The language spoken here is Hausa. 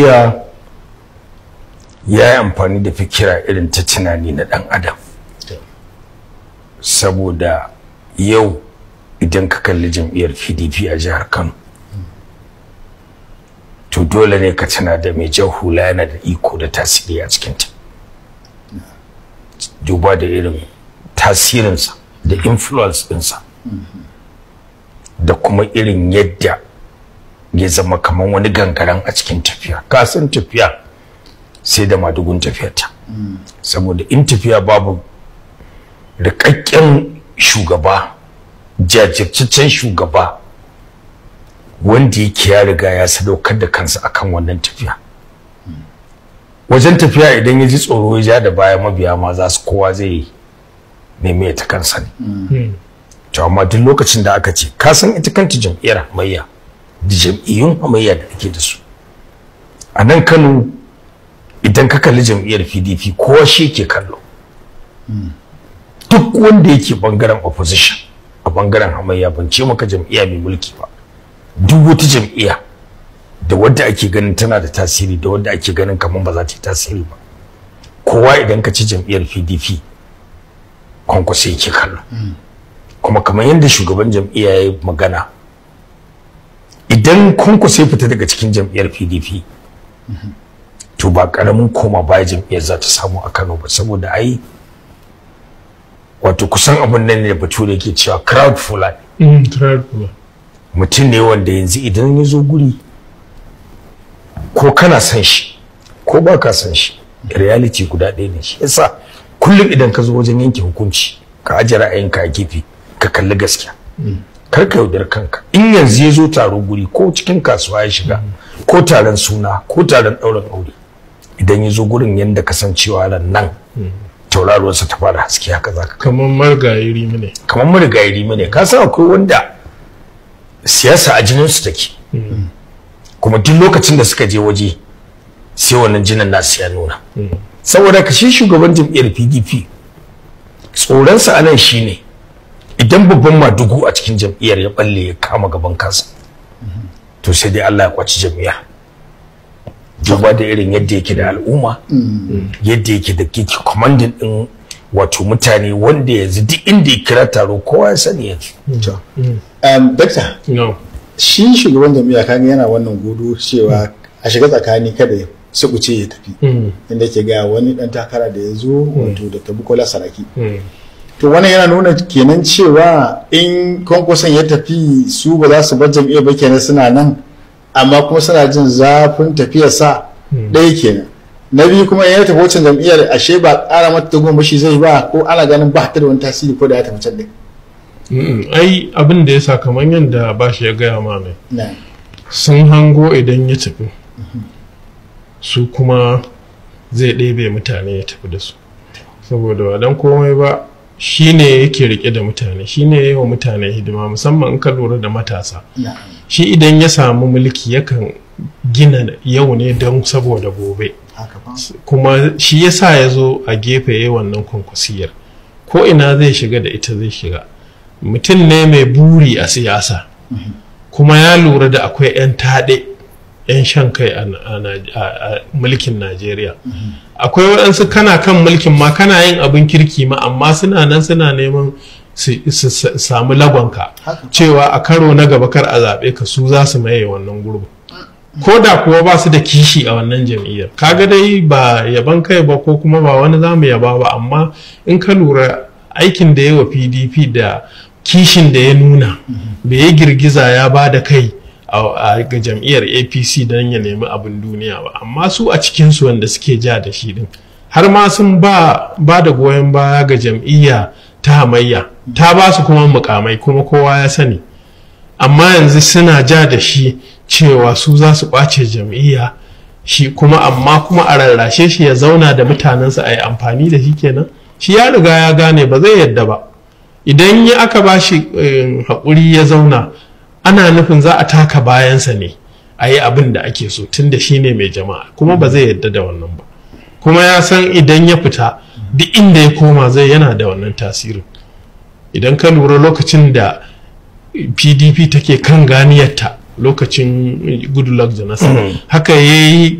jam'iyya ya yi amfani da fikira irin ta tunani na ɗan adam, saboda yau idan ka kalli jam'iyyar PDP a jihar Kano to dole ne ka tuna da mai jan hula yana da iko da tasiri a cikinta, duba da irin tasirinsa da influence ɗinsa da kuma irin yadda ya zama kamar wani gangaren a cikin tafiya. Ka san tafiya sai da madugun tafiyarta, saboda in tafiya babu rikakken shugaba, jajirtaccen shugaba wanda yake ya riga ya sadaukar da kansa akan wannan tafiya, wajen tafiya idan ya ji tsoro ya ja da baya, mabiya ma za su kowa zai neme ta kansa ne. To amma duk lokacin da aka ce ka san ita kanta jam'iyyar hamayya da jam'iyyun hamayya da ake da su a nan Kano, idan ka kalli jam'iyyar PDP kowa shi ke kallo, duk wanda yake bangaren opposition a bangaren hamayya, ban ce maka jam'iyya mai mulki ba, duk wata jam'iyya da wadda ake ganin tana da tasiri da wadda ake ganin kamar ba za ta yi tasiri ba, kowa idan ka ci jam'iyyar PDP Kwankwaso yake kallo. Kuma kamar yadda shugaban jam'iyya ya yi magana, idan Kwankwaso ya fita daga cikin jam'iyyar PDP to ba karamin koma baya jam'iyyar za ta samu a Kano ba, saboda ai wato kusan abin nan ne bature yake cewa crowd fulani. Mutum ne wanda yanzu idan ya zo guri ko kana san shi ko ba ka san shi, reality guda ɗaya ne. Shi yasa kullum idan ka zo wajen yanke hukunci ka ajiye ra'ayinka a gefe ka kalli gaskiya, kar ka yaudar kanka. In yanzu ya zo taro guri ko cikin kasuwa ya shiga ko taron suna ko taron ɗaurin aure, idan ya zo gurin yadda kasancewa nan tauraruwarsa ta fara haske, haka za ka kamar marigayi rimi ne. Ka san akwai wanda siyasa a jininsu take, kuma duk lokacin da suka je waje sai wannan jinin nasu ya nuna. Saboda ka shi shugaban jam'iyyar PDP tsoronsa anan shine idan babban madugu a cikin jam'iyyar ya balle ya kama gaban kansa, to sai dai Allah ya kwaci jam'iyya. Duba da irin yadda yake da al'umma, yadda yake da kike commanding din wato mutane, wanda yanzu duk inda ya kira taro kowa ya sani yanzu. Doctor, shi shugaban jam'iyya kan yana wannan gudu cewa a shiga tsakani kada ya subuce ya tafi, inda ke ga wani dan takara da ya zo wato da Bukola Saraki. To wannan yana nuna kenan cewa in Kwankwason ya tafi su ba za su bar jam'iyyar ba kenan, suna nan amma kuma suna jin zafin tafiyarsa ɗaya kenan. Na biyu kuma ya tafi wancan jam'iyyar ashe ba ƙara mata tagomashi zai ba, ko ana ganin ba ta da wani tasiri ko da ya tafi can ɗin. Ai abin da ya sa kamar yadda ba shi ya gaya ma mai sun hango idan ya tafi su kuma zai ɗebe mutane ya tafi da su, saboda ba don komai ba shi ne yake rike da mutane, shi ne yi wa mutane hidima, musamman in ka lura da matasa. Shi idan ya samu mulki yakan gina yau ne don saboda gobe, kuma shi yasa ya zo a gefe ya wannan kwankwasiyar, ko ina zai shiga da ita zai shiga. Mutum ne mai buri a siyasa, kuma ya lura da akwai 'yan taɗe 'yan shan kai a mulkin Najeriya. Akwai waɗansu kana kan mulkin ma kana yin abin kirki ma, amma suna nan suna neman su samu lagonka cewa a karo na gaba kar a zaɓe ka, su za su maye wannan gurbin, ko da kuwa ba su da kishi a wannan jam'iyyar. Kaga dai ba yaban kai ba ko kuma ba wani zamu yaba ba, amma in ka lura aikin da ya wa PDP da kishin da ya nuna, bai yi girgiza ya ba da kai ga jam'iyyar APC don ya nemi abin duniya ba, amma su a cikinsu wanda suke ja da shi din har ma sun ba da goyon baya ga jam'iyya ta hamayya, ta ba su kuma mukamai kuma kowa ya sani, amma yanzu suna ja da shi cewa su za su ɓace jam'iyya shi kuma, amma kuma a rarrashe shi ya zauna da mutanensa a yi amfani da shi kenan. Shi ya riga ya gane ba zai yadda ba, idan ya aka ba shi haƙuri ya zauna, ana nufin za a taka bayansa ne a yi abin da ake so, tun da shi ne mai jama'a, kuma ba zai yadda da wannan ba. Kuma ya san idan ya fita duk inda ya koma zai yana da wannan tasirin. Idan ka lura lokacin da PDP take kan ganiyarta lokacin Goodluck Jonathan, haka ya yi